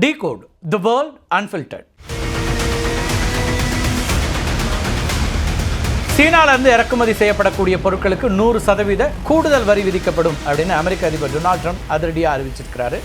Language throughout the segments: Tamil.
Decode the world unfiltered. சீனாவிலிருந்து இறக்குமதி செய்யப்படக்கூடிய பொருட்களுக்கு 100% கூடுதல் வரி விதிக்கப்படும் அப்படின்னு அமெரிக்க அதிபர் டொனால்ட் ட்ரம்ப் அதிரடியாக அறிவிச்சிருக்கிறாரு.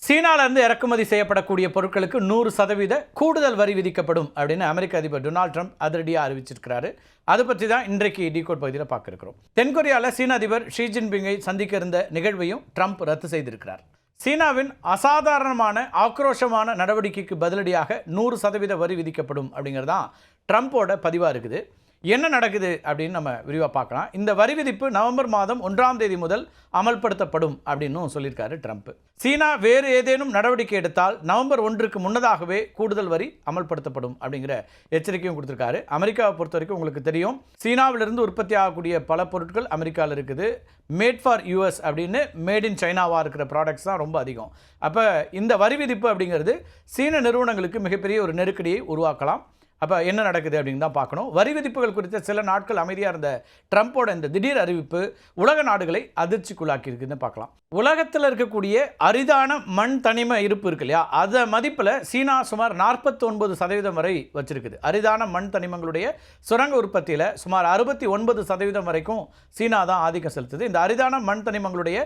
சீனாவிலிருந்து இறக்குமதி செய்யப்படக்கூடிய பொருட்களுக்கு 100% கூடுதல் வரி விதிக்கப்படும் அப்படின்னு அமெரிக்க அதிபர் டொனால்ட் ட்ரம்ப் அதிரடியாக அறிவிச்சிருக்கிறாரு. அதை பற்றி தான் இன்றைக்கு டிகோட் பகுதியில் பார்க்க இருக்கிறோம். தென்கொரியாவில் சீன அதிபர் ஷி ஜின்பிங்கை சந்திக்க இருந்த நிகழ்வையும் ட்ரம்ப் ரத்து செய்திருக்கிறார். சீனாவின் அசாதாரணமான ஆக்ரோஷமான நடவடிக்கைக்கு பதிலடியாக 100% வரி விதிக்கப்படும் அப்படிங்கிறது தான் ட்ரம்ப்போட பதிவாக இருக்குது. என்ன நடக்குது அப்படின்னு நம்ம விரிவாக பார்க்கலாம். இந்த வரி விதிப்பு நவம்பர் மாதம் 1ஆம் தேதி முதல் அமல்படுத்தப்படும் அப்படின்னு சொல்லியிருக்காரு ட்ரம்ப். சீனா வேறு ஏதேனும் நடவடிக்கை எடுத்தால் நவம்பர் 1க்கு முன்னதாகவே கூடுதல் வரி அமல்படுத்தப்படும் அப்படிங்கிற எச்சரிக்கையும் கொடுத்துருக்காரு. அமெரிக்காவை பொறுத்த வரைக்கும் உங்களுக்கு தெரியும், சீனாவிலிருந்து உற்பத்தி ஆகக்கூடிய பல பொருட்கள் அமெரிக்காவில் இருக்குது. மேட் ஃபார் யூஎஸ் அப்படின்னு மேட் இன் சைனாவாக இருக்கிற ப்ராடக்ட்ஸ் தான் ரொம்ப அதிகம். அப்போ இந்த வரி விதிப்பு அப்படிங்கிறது சீன நிறுவனங்களுக்கு மிகப்பெரிய ஒரு நெருக்கடியை உருவாக்கலாம். அப்போ என்ன நடக்குது அப்படின்னு தான் பார்க்கணும். வரி விதிப்புகள் குறித்த சில நாட்கள் அமைதியாக இருந்த ட்ரம்ப்போட இந்த திடீர் அறிவிப்பு உலக நாடுகளை அதிர்ச்சிக்குள்ளாக்கி இருக்குதுன்னு பார்க்கலாம். உலகத்தில் இருக்கக்கூடிய அரிதான மண் தனிம இருப்பு இருக்கு இல்லையா, அதை மதிப்பில் சீனா சுமார் 49% வரை வச்சிருக்குது. அரிதான மண் தனிமங்களுடைய சுரங்க உற்பத்தியில் சுமார் 69% வரைக்கும் சீனா தான் ஆதிக்கம் செலுத்துது. இந்த அரிதான மண் தனிமங்களுடைய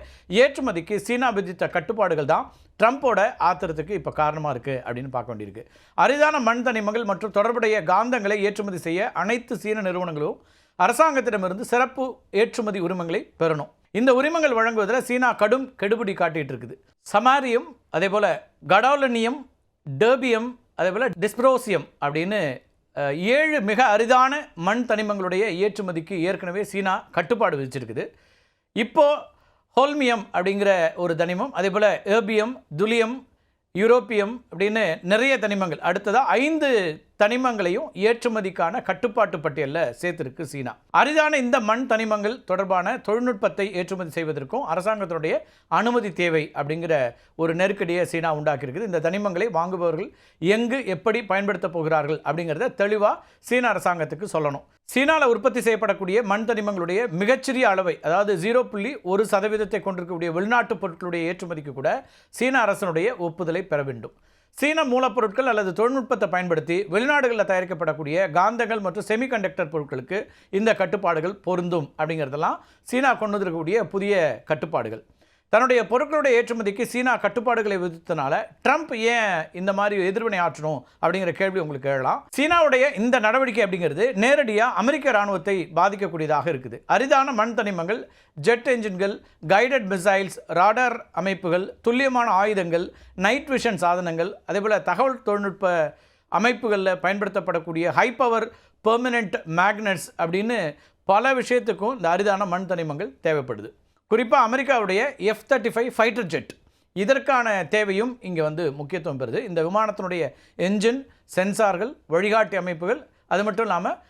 ஏற்றுமதிக்கு சீனா விதித்த கட்டுப்பாடுகள் தான் ட்ரம்ப்போட ஆத்திரத்துக்கு இப்போ காரணமாக இருக்குது அப்படின்னு பார்க்க வேண்டியிருக்கு. அரிதான மண் தனிமங்கள் மற்றும் தொடர்புடைய காந்தங்களை ஏற்றுமதி செய்ய அனைத்து சீன நிறுவனங்களும் அரசாங்கத்திடமிருந்து சிறப்பு ஏற்றுமதி உரிமங்களை பெறணும். இந்த உரிமங்கள் வழங்குவதில் சீனா கடும் கெடுபிடி காட்டிகிட்டு இருக்குது. சமாரியம், அதே போல் கடோலனியம், டர்பியம், அதே போல் டிஸ்ப்ரோசியம் அப்படின்னு 7 மிக அரிதான மண் தனிமங்களுடைய ஏற்றுமதிக்கு ஏற்கனவே சீனா கட்டுப்பாடு விதிச்சிருக்குது. இப்போது ஹோல்மியம் அப்படிங்கிற ஒரு தனிமம், அதே போல் ஏர்பியம், துலியம், யூரோப்பியம் அப்படின்னு நிறைய தனிமங்கள், அடுத்ததாக 5 தனிமங்களையும் ஏற்றுமதிக்கான கட்டுப்பாட்டு பட்டியலில் சேர்த்திருக்கு சீனா. அரிதான இந்த மண் தனிமங்கள் தொடர்பான தொழில்நுட்பத்தை ஏற்றுமதி செய்வதற்கும் அரசாங்கத்தினுடைய அனுமதி தேவை அப்படிங்கிற ஒரு நெருக்கடியை சீனா உண்டாக்கியிருக்குது. இந்த தனிமங்களை வாங்குபவர்கள் எங்கு எப்படி பயன்படுத்த போகிறார்கள் அப்படிங்கிறத தெளிவாக சீன அரசாங்கத்துக்கு சொல்லணும். சீனாவில் உற்பத்தி செய்யப்படக்கூடிய மண் தனிமங்களுடைய மிகச்சிறிய அளவை, அதாவது 0.1% கொண்டிருக்கக்கூடிய வெளிநாட்டு பொருட்களுடைய ஏற்றுமதிக்கு கூட சீன அரசனுடைய ஒப்புதலை பெற வேண்டும். சீன மூலப்பொருட்கள் அல்லது தொழில்நுட்பத்தை பயன்படுத்தி வெளிநாடுகளில் தயாரிக்கப்படக்கூடிய காந்தங்கள் மற்றும் செமிகண்டக்டர் பொருட்களுக்கு இந்த கட்டுப்பாடுகள் பொருந்தும் அப்படிங்கிறதெல்லாம் சீனா கொண்டு வந்திருக்கக்கூடிய புதிய கட்டுப்பாடுகள். தன்னுடைய பொருட்களுடைய ஏற்றுமதிக்கு சீனா கட்டுப்பாடுகளை விதித்தனால ட்ரம்ப் ஏன் இந்த மாதிரி எதிர்வினை ஆற்றணும் அப்படிங்கிற கேள்வி உங்களுக்கு எழலாம். சீனாவுடைய இந்த நடவடிக்கை அப்படிங்கிறது நேரடியாக அமெரிக்க இராணுவத்தை பாதிக்கக்கூடியதாக இருக்குது. அரிதான மண் தனிமங்கள், ஜெட் என்ஜின்கள், கைடட் மிசைல்ஸ், ராடார் அமைப்புகள், துல்லியமான ஆயுதங்கள், நைட் விஷன் சாதனங்கள், அதேபோல் தகவல் தொழில்நுட்ப அமைப்புகளில் பயன்படுத்தப்படக்கூடிய ஹை பவர் பெர்மனெண்ட் மேக்னட்ஸ் அப்படின்னு பல விஷயத்துக்கும் இந்த அரிதான மண் தனிமங்கள் தேவைப்படுது. குறிப்பாக அமெரிக்காவுடைய F-35 ஃபைட்டர் ஜெட், இதற்கான தேவையும் இங்கே முக்கியத்துவம் பெறுது. இந்த விமானத்தினுடைய என்ஜின், சென்சார்கள், வழிகாட்டி அமைப்புகள், அது மட்டும் இல்லாமல்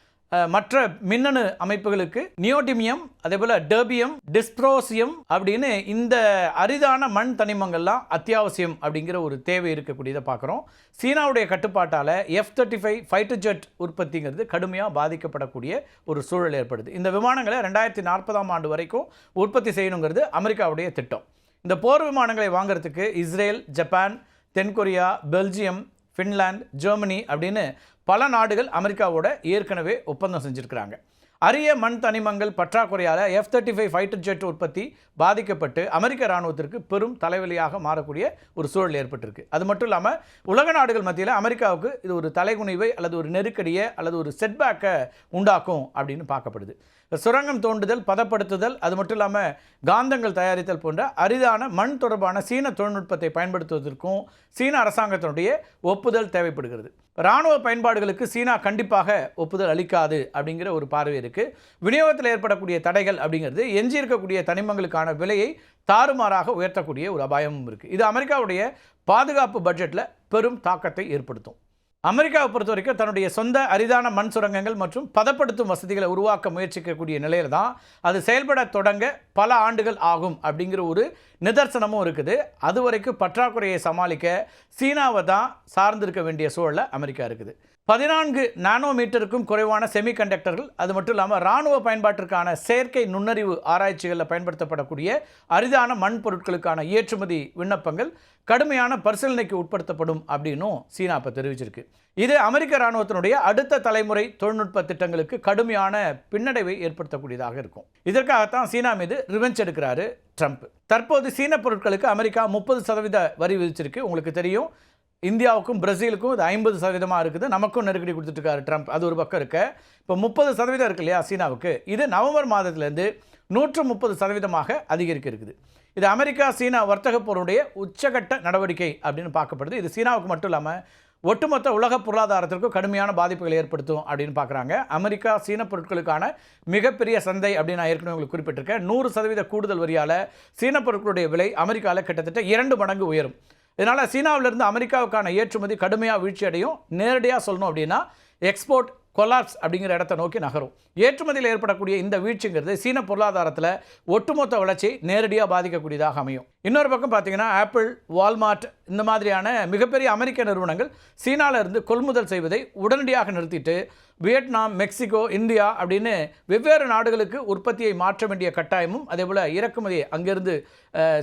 மற்ற மின்னணு அமைப்புகளுக்கு நியோடிமியம், அதே போல் டர்பியம், டிஸ்ப்ரோசியம் அப்படின்னு இந்த அரிதான மண் தனிமங்கள்லாம் அத்தியாவசியம் அப்படிங்கிற ஒரு தேவை இருக்கக்கூடியதை பார்க்குறோம். சீனாவுடைய கட்டுப்பாட்டால் F-35 ஃபைட்டர் ஜெட் உற்பத்திங்கிறது கடுமையாக பாதிக்கப்படக்கூடிய ஒரு சூழல் ஏற்படுது. இந்த விமானங்களை 2040ஆம் ஆண்டு வரைக்கும் உற்பத்தி செய்யணுங்கிறது அமெரிக்காவுடைய திட்டம். இந்த போர் விமானங்களை வாங்கிறதுக்கு இஸ்ரேல், ஜப்பான், தென்கொரியா, பெல்ஜியம், ஃபின்லாந்து, ஜெர்மனி அப்படின்னு பல நாடுகள் அமெரிக்காவோட ஏற்கனவே ஒப்பந்தம் செஞ்சுருக்கிறாங்க. அரிய மண் தனிமங்கள் பற்றாக்குறையால் F-35 ஃபைட்டர் ஜெட் உற்பத்தி பாதிக்கப்பட்டு அமெரிக்க இராணுவத்திற்கு பெரும் தலைவலியாக மாறக்கூடிய ஒரு சூழல் ஏற்பட்டிருக்கு. அது மட்டும் இல்லாமல் உலக நாடுகள் மத்தியில் அமெரிக்காவுக்கு இது ஒரு தலைகுனிவை அல்லது ஒரு நெருக்கடியை அல்லது ஒரு செட்பேக்கை உண்டாக்கும் அப்படின்னு பார்க்கப்படுது. சுரங்கம் தோண்டுதல், பதப்படுத்துதல், அது மட்டும் இல்லாமல் காந்தங்கள் தயாரித்தல் போன்ற அரிதான மண் தொடர்பான சீன தொழில்நுட்பத்தை பயன்படுத்துவதற்கும் சீன அரசாங்கத்தினுடைய ஒப்புதல் தேவைப்படுகிறது. இராணுவ பயன்பாடுகளுக்கு சீனா கண்டிப்பாக ஒப்புதல் அளிக்காது அப்படிங்கிற ஒரு பார்வை இருக்குது. விநியோகத்தில் ஏற்படக்கூடிய தடைகள் அப்படிங்கிறது எஞ்சி இருக்கக்கூடிய தனிமங்களுக்கான விலையை தாறுமாறாக உயர்த்தக்கூடிய ஒரு அபாயமும் இருக்குது. இது அமெரிக்காவுடைய பாதுகாப்பு பட்ஜெட்டில் பெரும் தாக்கத்தை ஏற்படுத்தும். அமெரிக்காவை பொறுத்த வரைக்கும் தன்னுடைய சொந்த அரிதான மண் சுரங்கங்கள் மற்றும் பதப்படுத்தும் வசதிகளை உருவாக்க முயற்சிக்கக்கூடிய நிலையில் தான் அது செயல்பட தொடங்க பல ஆண்டுகள் ஆகும் அப்படிங்கிற ஒரு நிதர்சனமும் இருக்குது. அது வரைக்கும் பற்றாக்குறையை சமாளிக்க சீனாவை தான் சார்ந்திருக்க வேண்டிய சூழலில் அமெரிக்கா இருக்குது. 14 நானோமீட்டருக்கும் குறைவான செமிகண்டக்டர்கள், அது மட்டும் இல்லாமல் இராணுவ பயன்பாட்டிற்கான செயற்கை நுண்ணறிவு ஆராய்ச்சிகளில் பயன்படுத்தப்படக்கூடிய அரிதான மண் பொருட்களுக்கான ஏற்றுமதி விண்ணப்பங்கள் கடுமையான பரிசீலனைக்கு உட்படுத்தப்படும் அப்படின்னும் சீனா இப்போ தெரிவிச்சிருக்கு. இது அமெரிக்க இராணுவத்தினுடைய அடுத்த தலைமுறை தொழில்நுட்ப திட்டங்களுக்கு கடுமையான பின்னடைவை ஏற்படுத்தக்கூடியதாக இருக்கும். இதற்காகத்தான் சீனா மீது ரிவெஞ்ச் எடுக்கிறாரு ட்ரம்ப். தற்போது சீன பொருட்களுக்கு அமெரிக்கா 30% வரி விதிச்சிருக்கு. உங்களுக்கு தெரியும், இந்தியாவுக்கும் பிரேசிலுக்கும் இது 50% இருக்குது. நமக்கும் நெருக்கடி கொடுத்துட்ருக்காரு ட்ரம்ப். அது ஒரு பக்கம் இருக்க, இப்போ 30% இருக்கு இல்லையா சீனாவுக்கு, இது நவம்பர் மாதத்துலேருந்து 130% அதிகரிக்க இருக்குது. இது அமெரிக்கா சீனா வர்த்தக போருடைய உச்சகட்ட நடவடிக்கை அப்படின்னு பார்க்கப்படுது. இது சீனாவுக்கு மட்டும் இல்லாமல் ஒட்டுமொத்த உலக பொருளாதாரத்திற்கு கடுமையான பாதிப்புகளை ஏற்படுத்தும் அப்படின்னு பார்க்குறாங்க. அமெரிக்கா சீன பொருட்களுக்கான மிகப்பெரிய சந்தை அப்படின்னு நான் ஏற்கனவே உங்களுக்கு குறிப்பிட்டிருக்கேன். 100% கூடுதல் வரியால் சீன பொருட்களுடைய விலை அமெரிக்காவில் கிட்டத்தட்ட 2 மடங்கு உயரும். இதனால் சீனாவிலிருந்து அமெரிக்காவுக்கான ஏற்றுமதி கடுமையாக வீழ்ச்சி அடையும். நேரடியாக சொல்லணும் அப்படின்னா எக்ஸ்போர்ட் கொலாப்ஸ் அப்படிங்கிற இடத்தை நோக்கி நகரும். ஏற்றுமதியில் ஏற்படக்கூடிய இந்த வீழ்ச்சிங்கிறது சீன பொருளாதாரத்தில் ஒட்டுமொத்த வளர்ச்சி நேரடியாக பாதிக்கக்கூடியதாக அமையும். இன்னொரு பக்கம் பார்த்தீங்கன்னா ஆப்பிள், வால்மார்ட் இந்த மாதிரியான மிகப்பெரிய அமெரிக்க நிறுவனங்கள் சீனாவிலிருந்து கொள்முதல் செய்வதை உடனடியாக நிறுத்திட்டு வியட்நாம், மெக்சிகோ, இந்தியா அப்படின்னு வெவ்வேறு நாடுகளுக்கு உற்பத்தியை மாற்ற வேண்டிய கட்டாயமும் அதேபோல் இறக்குமதியை அங்கிருந்து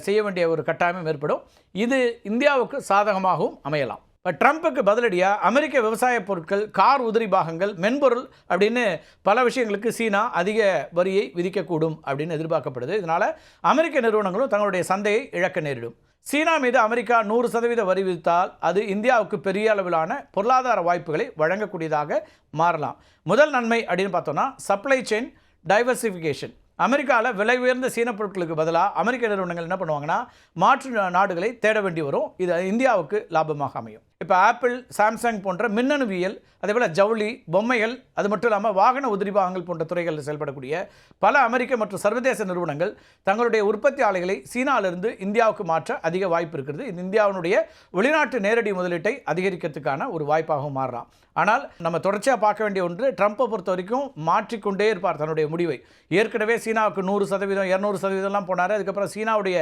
செய்ய வேண்டிய ஒரு கட்டாயமும் ஏற்படும். இது இந்தியாவுக்கு சாதகமாகவும் அமையலாம். இப்போ ட்ரம்ப்புக்கு பதிலடியாக அமெரிக்க விவசாய பொருட்கள், கார் உதிரி பாகங்கள், மென்பொருள் அப்படின்னு பல விஷயங்களுக்கு சீனா அதிக வரியை விதிக்கக்கூடும் அப்படின்னு எதிர்பார்க்கப்படுது. இதனால் அமெரிக்க நிறுவனங்களும் தங்களுடைய சந்தையை இழக்க நேரிடும். சீனா மீது அமெரிக்கா 100% வரி விதித்தால் அது இந்தியாவுக்கு பெரிய அளவிலான பொருளாதார வாய்ப்புகளை வழங்கக்கூடியதாக மாறலாம். முதல் நன்மை அப்படின்னு பார்த்தோன்னா சப்ளை செயின் டைவர்சிஃபிகேஷன். அமெரிக்காவில் விலை உயர்ந்த சீன பொருட்களுக்கு பதிலாக அமெரிக்க நிறுவனங்கள் என்ன பண்ணுவாங்கன்னா மாற்று நாடுகளை தேட வேண்டி வரும். இது இந்தியாவுக்கு லாபமாக அமையும். இப்போ ஆப்பிள், சாம்சங் போன்ற மின்னணுவியல், அதேபோல் ஜவுளி, பொம்மைகள், அது மட்டும் இல்லாமல் வாகன உதிரிபாகங்கள் போன்ற துறைகளில் செயல்படக்கூடிய பல அமெரிக்க மற்றும் சர்வதேச நிறுவனங்கள் தங்களுடைய உற்பத்தி ஆலைகளை சீனாவிலிருந்து இந்தியாவுக்கு மாற்ற அதிக வாய்ப்பு இருக்கிறது. இது இந்தியாவினுடைய வெளிநாட்டு நேரடி முதலீட்டை அதிகரிக்கிறதுக்கான ஒரு வாய்ப்பாகவும் மாறலாம். ஆனால் நம்ம தொடர்ச்சியாக பார்க்க வேண்டிய ஒன்று, ட்ரம்ப்பை பொறுத்த வரைக்கும் மாற்றிக்கொண்டே இருப்பார் தன்னுடைய முடிவை. ஏற்கனவே சீனாவுக்கு 100%, 200%லாம் போனார். அதுக்கப்புறம் சீனாவுடைய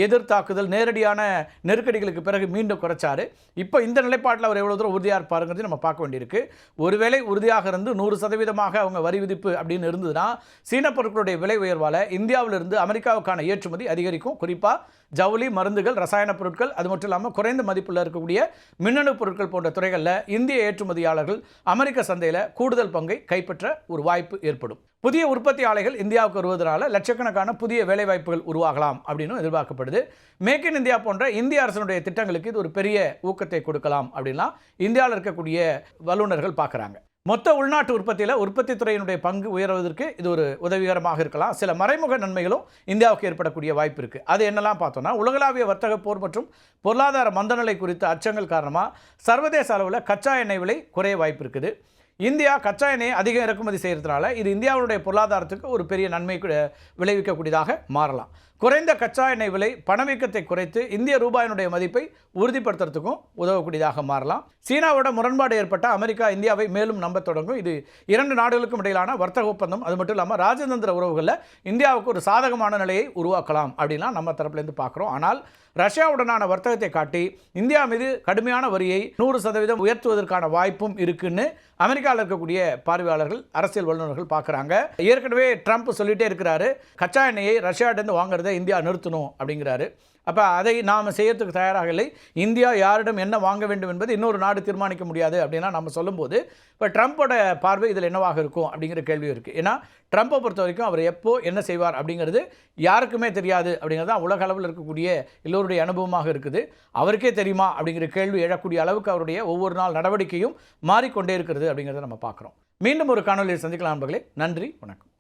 எதிர்த்தாக்குதல், நேரடியான நெருக்கடிகளுக்கு பிறகு மீண்டும் குறைச்சார். இப்போ இந்த நிலைப்பாட்டில் அவர் எவ்வளோ தூரம் உறுதியாக இருப்பாருங்கிறது நம்ம பார்க்க வேண்டியிருக்கு. ஒருவேளை உறுதியாக இருந்து 100% அவங்க வரி விதிப்பு அப்படின்னு இருந்ததுன்னா சீன பொருட்களுடைய விலை உயர்வால் இந்தியாவிலிருந்து அமெரிக்காவுக்கான ஏற்றுமதி அதிகரிக்கும். குறிப்பாக ஜவுளி, மருந்துகள், ரசாயன பொருட்கள், அது மட்டும் இல்லாமல் குறைந்த மதிப்பில் இருக்கக்கூடிய மின்னணு பொருட்கள் போன்ற துறைகளில் இந்திய ஏற்றுமதியாளர்கள் அமெரிக்க சந்தையில் கூடுதல் பங்கை கைப்பற்ற ஒரு வாய்ப்பு ஏற்படும். புதிய உற்பத்தி ஆலைகள் இந்தியாவுக்கு வருவதனால லட்சக்கணக்கான புதிய வேலைவாய்ப்புகள் உருவாகலாம் அப்படின்னு எதிர்பார்க்கப்படுது. மேக் இன் இந்தியா போன்ற இந்திய அரசினுடைய திட்டங்களுக்கு இது ஒரு பெரிய ஊக்கத்தை கொடுக்கலாம் அப்படின்லாம் இந்தியாவில் இருக்கக்கூடிய வல்லுநர்கள் பார்க்குறாங்க. மொத்த உள்நாட்டு உற்பத்தியில் உற்பத்தி துறையினுடைய பங்கு உயர்வதற்கு இது ஒரு உதவிகரமாக இருக்கலாம். சில மறைமுக நன்மைகளும் இந்தியாவுக்கு ஏற்படக்கூடிய வாய்ப்பு இருக்குது. அது என்னெல்லாம் பார்த்தோன்னா, உலகளாவிய வர்த்தக போர் மற்றும் பொருளாதார மந்தநிலை குறித்த அச்சங்கள் காரணமாக சர்வதேச அளவில் கச்சா எண்ணெய் விலை குறைய வாய்ப்பு இருக்குது. இந்தியா கச்சா எண்ணெயை அதிக இறக்குமதி செய்கிறதுனால இது இந்தியாவுடைய பொருளாதாரத்துக்கு ஒரு பெரிய நன்மை விளைவிக்கக்கூடியதாக மாறலாம். குறைந்த கச்சா எண்ணெய் விலை பணவீக்கத்தை குறைத்து இந்திய ரூபாயினுடைய மதிப்பை உறுதிப்படுத்துறதுக்கும் உதவக்கூடியதாக மாறலாம். சீனாவோட முரண்பாடு ஏற்பட்ட அமெரிக்கா இந்தியாவை மேலும் நம்ப தொடங்கும். இது 2 நாடுகளுக்கும் இடையிலான வர்த்தக ஒப்பந்தம், அது மட்டும் இல்லாமல் ராஜதந்திர உறவுகளில் இந்தியாவுக்கு ஒரு சாதகமான நிலையை உருவாக்கலாம் அப்படின்லாம் நம்ம தரப்புலேருந்து பார்க்குறோம். ஆனால் ரஷ்யாவுடனான வர்த்தகத்தை காட்டி இந்தியா மீது கடுமையான வரியை 100% உயர்த்துவதற்கான வாய்ப்பும் இருக்குன்னு அமெரிக்காவில் இருக்கக்கூடிய பார்வையாளர்கள், அரசியல் வல்லுநர்கள் பார்க்குறாங்க. ஏற்கனவே ட்ரம்ப் சொல்லிகிட்டே இருக்கிறாரு, கச்சா எண்ணெயை ரஷ்யாவிடந்து வாங்குறதை இந்தியா நிறுத்தணும் அப்படிங்கிறாரு. அப்போ அதை நாம் செய்யறதுக்கு தயாராக இல்லை. இந்தியா யாரிடம் என்ன வாங்க வேண்டும் என்பது இன்னொரு நாடு தீர்மானிக்க முடியாது அப்படின்னா நம்ம சொல்லும்போது, இப்போ ட்ரம்ப்போட பார்வை இதில் என்னவாக இருக்கும் அப்படிங்கிற கேள்வி இருக்குது. ஏன்னா ட்ரம்ப்பை பொறுத்த வரைக்கும் அவர் எப்போ என்ன செய்வார் அப்படிங்கிறது யாருக்குமே தெரியாது அப்படிங்கிறது தான் உலக அளவில் இருக்கக்கூடிய எல்லோருடைய அனுபவமாக இருக்குது. அவருக்கே தெரியுமா அப்படிங்கிற கேள்வி எழக்கூடிய அளவுக்கு அவருடைய ஒவ்வொரு நாள் நடவடிக்கையும் மாறிக்கொண்டே இருக்கிறது அப்படிங்கிறத நம்ம பார்க்குறோம். மீண்டும் ஒரு காணொலியில் சந்திக்கலாம் நண்பர்களே. நன்றி, வணக்கம்.